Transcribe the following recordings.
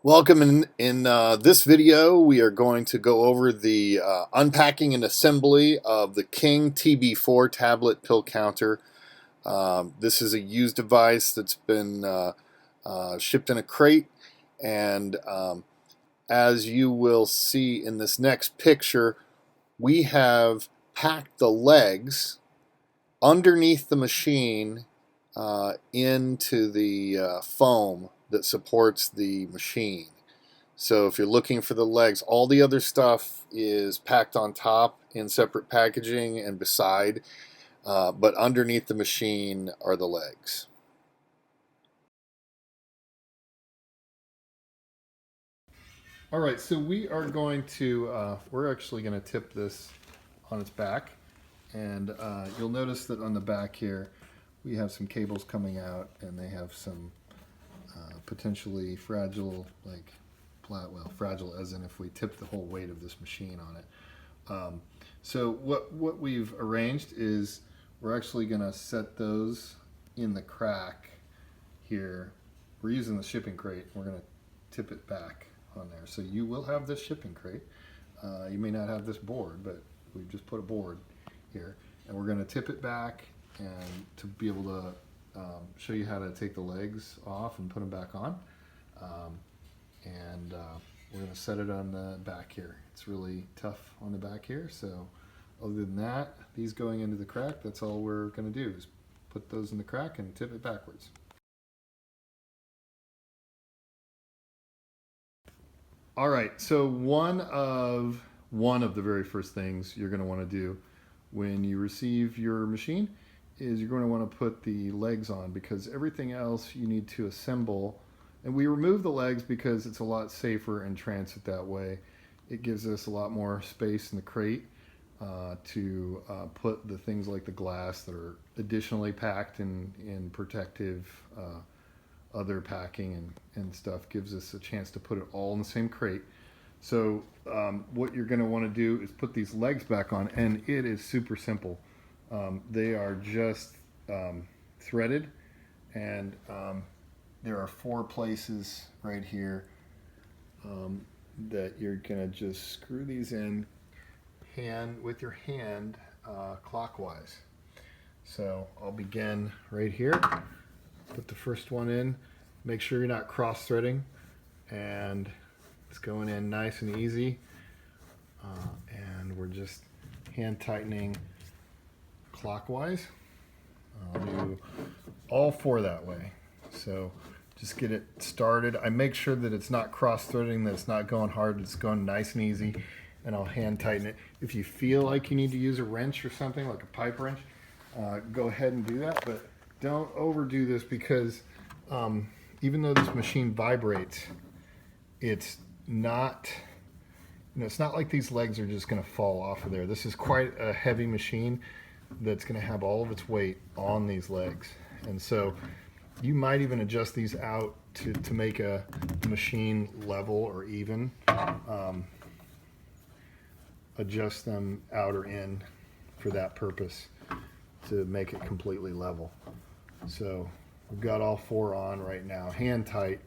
Welcome. In this video, we are going to go over the unpacking and assembly of the King TB4 tablet pill counter. This is a used device that's been shipped in a crate, and as you will see in this next picture, we have packed the legs underneath the machine into the foam that supports the machine. So if you're looking for the legs, all the other stuff is packed on top in separate packaging and beside, but underneath the machine are the legs. All right, so we're actually going to tip this on its back, and you'll notice that on the back here we have some cables coming out, and they have some potentially fragile, fragile as in if we tip the whole weight of this machine on it. So what we've arranged is we're actually going to set those in the crack here. We're using the shipping crate. We're going to tip it back on there. So you will have this shipping crate. You may not have this board, but we just put a board here, and we're going to tip it back and to be able to show you how to take the legs off and put them back on. We're going to set it on the back here. It's really tough on the back here, so other than that, these going into the crack, that's all we're going to do is put those in the crack and tip it backwards. All right, so one of the very first things you're going to want to do when you receive your machine is you're going to want to put the legs on, because everything else you need to assemble. And we remove the legs because it's a lot safer in transit that way. It gives us a lot more space in the crate to put the things like the glass that are additionally packed in protective other packing and stuff. Gives us a chance to put it all in the same crate. So what you're going to want to do is put these legs back on, and it is super simple. They are just threaded, and there are 4 places right here that you're going to just screw these in with your hand clockwise. So I'll begin right here. Put the first one in. Make sure you're not cross-threading, and it's going in nice and easy. And we're just hand tightening clockwise. I'll do all 4 that way. So just get it started. I make sure that it's not cross-threading, that it's not going hard, it's going nice and easy, and I'll hand tighten it. If you feel like you need to use a wrench or something, like a pipe wrench, go ahead and do that, but don't overdo this, because even though this machine vibrates, it's not, it's not like these legs are just going to fall off of there. This is quite a heavy machine that's going to have all of its weight on these legs, and so you might even adjust these out to make a machine level or even. Adjust them out or in for that purpose to make it completely level. So we've got all 4 on right now. Hand tight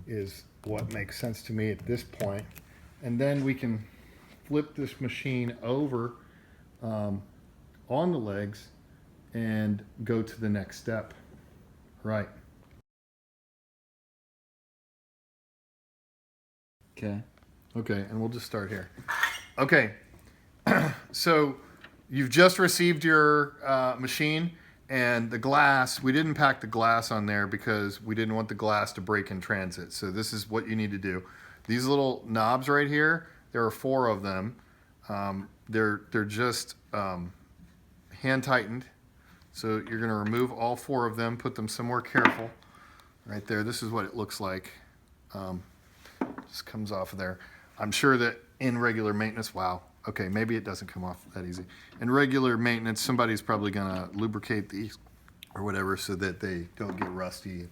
is what makes sense to me at this point. And then we can flip this machine over on the legs and go to the next step. Right. Okay. Okay, and we'll just start here. Okay, so you've just received your machine, and the glass, we didn't pack the glass on there because we didn't want the glass to break in transit. So this is what you need to do. These little knobs right here, there are 4 of them. They're just hand tightened. So you're going to remove all 4 of them, put them somewhere careful. Right there, this is what it looks like. Just comes off of there. I'm sure that in regular maintenance, wow, okay, maybe it doesn't come off that easy. In regular maintenance, somebody's probably gonna lubricate these or whatever so that they don't get rusty,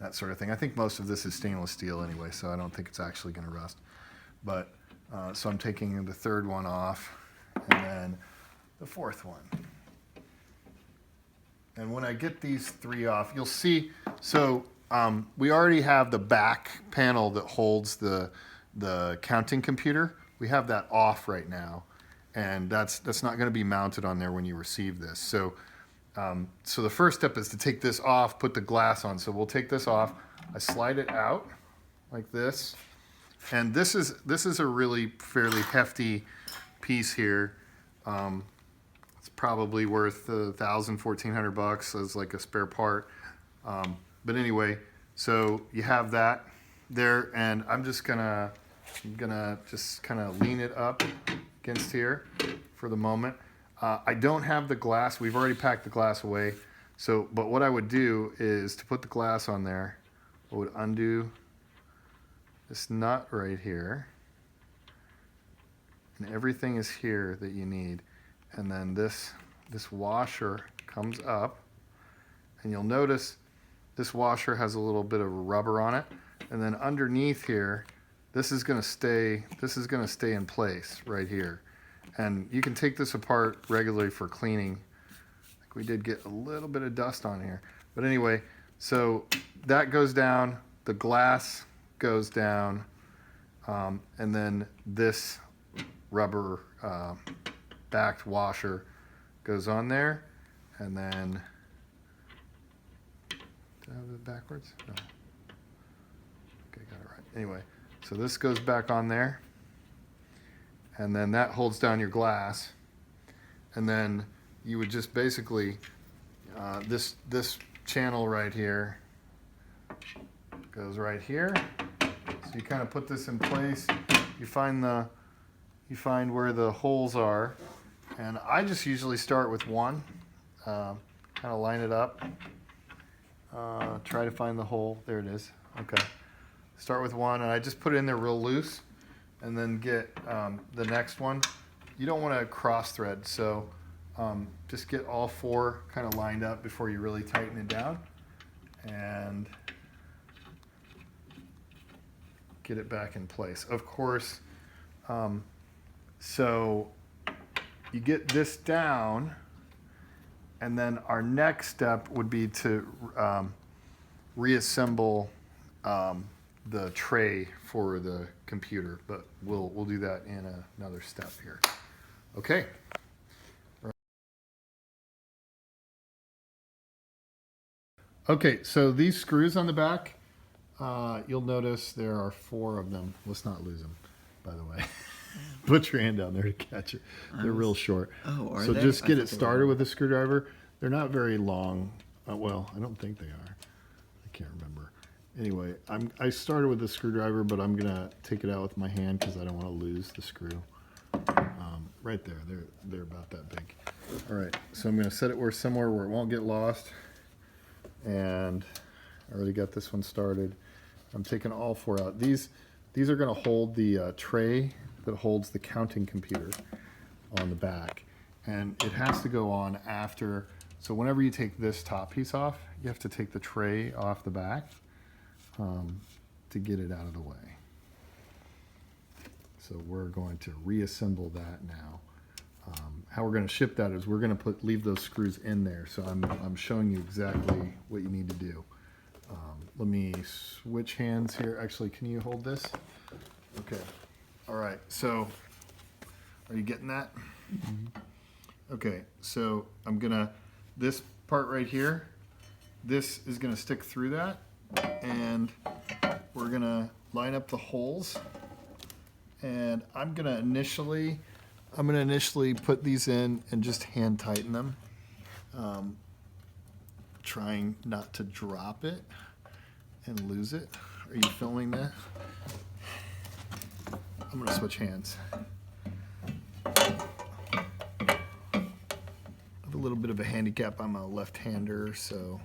that sort of thing. I think most of this is stainless steel anyway, so I don't think it's actually gonna rust. But, so I'm taking the 3rd one off, and then the 4th one. And when I get these 3 off, you'll see, so we already have the back panel that holds the counting computer. We have that off right now, and that's not going to be mounted on there when you receive this. So, so the first step is to take this off, put the glass on. So we'll take this off. I slide it out like this, and this is a really fairly hefty piece here. It's probably worth $1,000–1,400 as like a spare part. But anyway, so you have that there, and I'm gonna just kind of lean it up against here for the moment. I don't have the glass. We've already packed the glass away. So, but what I would do is to put the glass on there, I would undo this nut right here, and everything is here that you need. And then this washer comes up, and you'll notice this washer has a little bit of rubber on it, and then underneath here, this is going to stay in place right here. And you can take this apart regularly for cleaning. Like we did get a little bit of dust on here, but anyway, so that goes down, the glass goes down, and then this rubber backed washer goes on there, and then did I have it backwards? No. Okay, got it right. Anyway, so this goes back on there, and then that holds down your glass, and then you would just basically this channel right here goes right here. So you kind of put this in place. You find where the holes are, and I just usually start with one. Kind of line it up. Try to find the hole. There it is. Okay. Start with one, and I just put it in there real loose, and then get the next one. You don't want to cross thread, so just get all four kind of lined up before you really tighten it down, and get it back in place. Of course, so you get this down, and then our next step would be to reassemble the tray for the computer, but we'll do that in another step here. Okay. Okay, so these screws on the back, you'll notice there are 4 of them. Let's not lose them, by the way. Put your hand down there to catch it. They're real short. Oh, are so they? Just get it started with a screwdriver. They're not very long. Well, I don't think they are. I can't remember. Anyway, I started with a screwdriver, but I'm gonna take it out with my hand because I don't want to lose the screw. Right there. They're about that big. All right. So I'm gonna set it somewhere where it won't get lost. And I already got this one started. I'm taking all 4 out. These are going to hold the tray that holds the counting computer on the back, and it has to go on after. So whenever you take this top piece off, you have to take the tray off the back to get it out of the way. So we're going to reassemble that now. How we're going to ship that is we're going to leave those screws in there. So I'm showing you exactly what you need to do. Let me switch hands here. Actually, can you hold this? Okay. All right. So are you getting that? Mm-hmm. Okay. So this part right here, this is going to stick through that, and we're going to line up the holes, and I'm going to initially put these in and just hand tighten them, trying not to drop it and lose it. Are you filming that? I'm going to switch hands. I have a little bit of a handicap. I'm a left-hander, so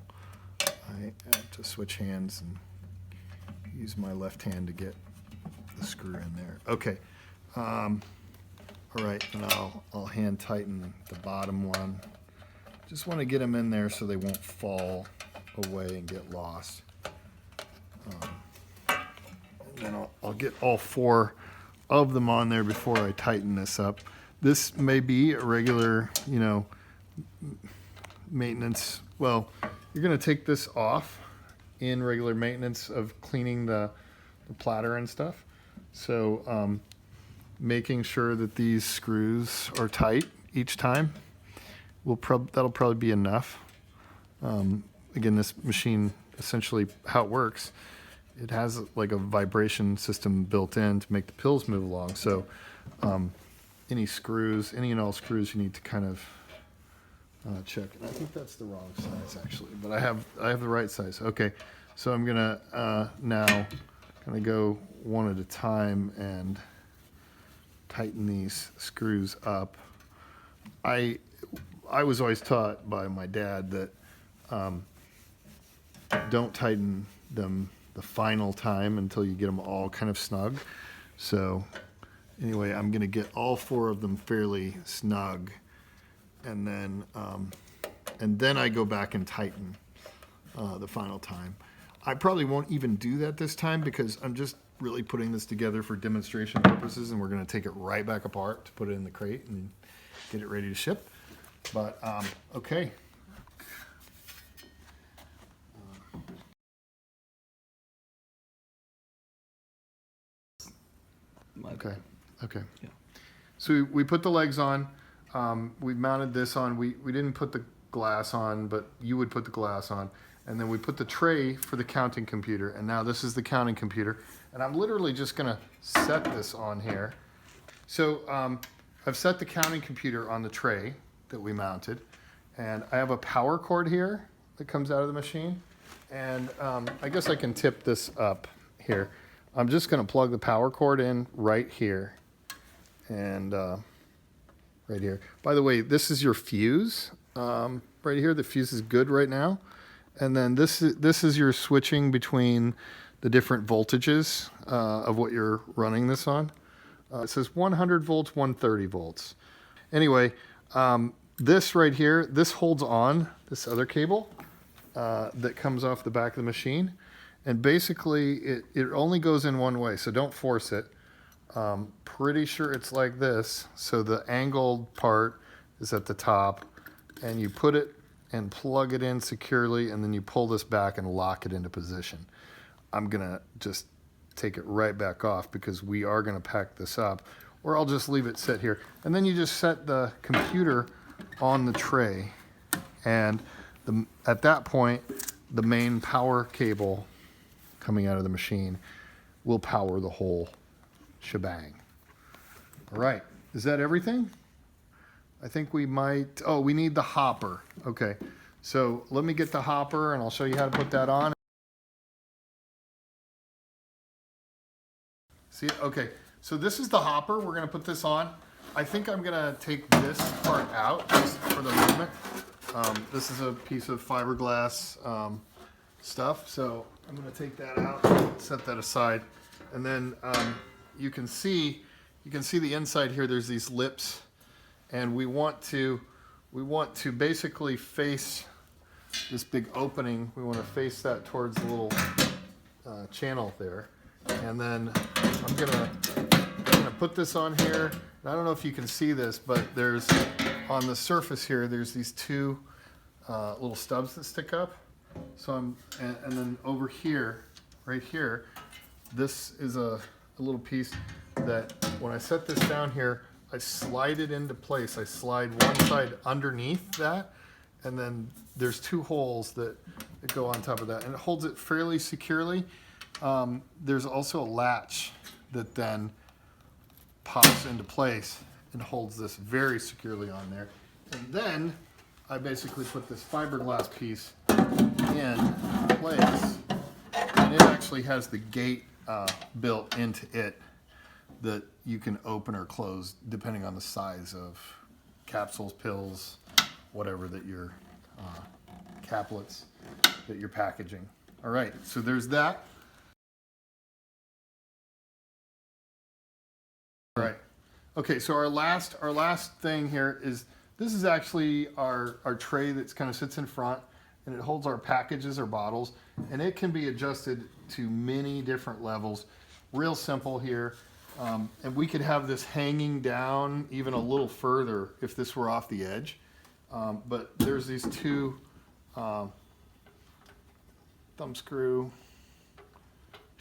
I have to switch hands and use my left hand to get the screw in there. Okay. All right, and I'll hand tighten the bottom one. Just want to get them in there so they won't fall away and get lost. And then I'll get all 4 of them on there before I tighten this up. This may be a regular, maintenance. Well, you're going to take this off, in regular maintenance of cleaning the platter and stuff. So making sure that these screws are tight each time that'll probably be enough. Again, this machine, essentially how it works, it has like a vibration system built in to make the pills move along. So any and all screws you need to kind of check. And I think that's the wrong size actually, but I have the right size. Okay, so I'm gonna now kind of go one at a time and tighten these screws up. I was always taught by my dad that don't tighten them the final time until you get them all kind of snug. So anyway, I'm gonna get all 4 of them fairly snug, and then I go back and tighten the final time. I probably won't even do that this time because I'm just really putting this together for demonstration purposes, and we're gonna take it right back apart to put it in the crate and get it ready to ship. But okay. Okay. Yeah. So we put the legs on. We mounted this on. We didn't put the glass on, but you would put the glass on. And then we put the tray for the counting computer. And now this is the counting computer. And I'm literally just gonna set this on here. So I've set the counting computer on the tray that we mounted. And I have a power cord here that comes out of the machine. And I guess I can tip this up here. I'm just gonna plug the power cord in right here. And right here. By the way, this is your fuse right here. The fuse is good right now. And then this is your switching between the different voltages of what you're running this on. It says 100 volts, 130 volts. Anyway, this right here, this holds on this other cable that comes off the back of the machine. And basically, it only goes in one way, so don't force it. Pretty sure it's like this. So the angled part is at the top, and you put it and plug it in securely, and then you pull this back and lock it into position. I'm gonna just take it right back off because we are gonna pack this up, or I'll just leave it sit here. And then you just set the computer on the tray, and at that point, the main power cable coming out of the machine will power the whole shebang. All right, is that everything? I think we might, we need the hopper. Okay, so let me get the hopper and I'll show you how to put that on. See, okay, so this is the hopper. We're gonna put this on. I think I'm gonna take this part out just for the movement. This is a piece of fiberglass stuff, so I'm gonna take that out, set that aside, and then you can see the inside here. There's these lips, and we want to basically face this big opening. We want to face that towards the little channel there, and then I'm gonna put this on here. And I don't know if you can see this, but there's on the surface here. There's these 2 little stubs that stick up. So and then over here, right here, this is a little piece that when I set this down here, I slide it into place. I slide one side underneath that, and then there's 2 holes that go on top of that, and it holds it fairly securely. There's also a latch that then pops into place and holds this very securely on there. And then I basically put this fiberglass piece in place, and it actually has the gate built into it that you can open or close depending on the size of capsules, pills, whatever that you're caplets that you're packaging. All right, so there's that. All right. Okay, so our last thing here is, this is actually our tray that's kind of sits in front, and it holds our packages or bottles, and it can be adjusted to many different levels. Real simple here. And we could have this hanging down even a little further if this were off the edge. But there's these 2 thumb screw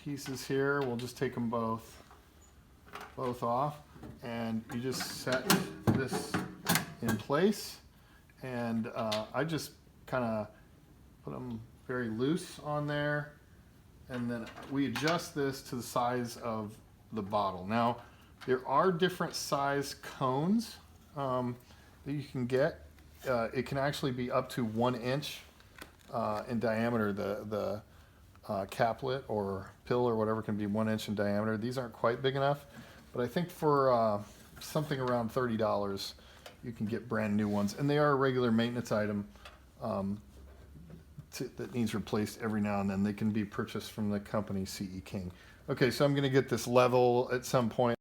pieces here. We'll just take them both off, and you just set this in place. And I just kind of put them very loose on there, and then we adjust this to the size of the bottle. Now, there are different size cones that you can get. It can actually be up to 1 inch in diameter. The caplet or pill or whatever can be 1 inch in diameter. These aren't quite big enough, but I think for something around $30, you can get brand new ones, and they are a regular maintenance item that needs replaced every now and then. They can be purchased from the company CE King. Okay, so I'm going to get this level at some point.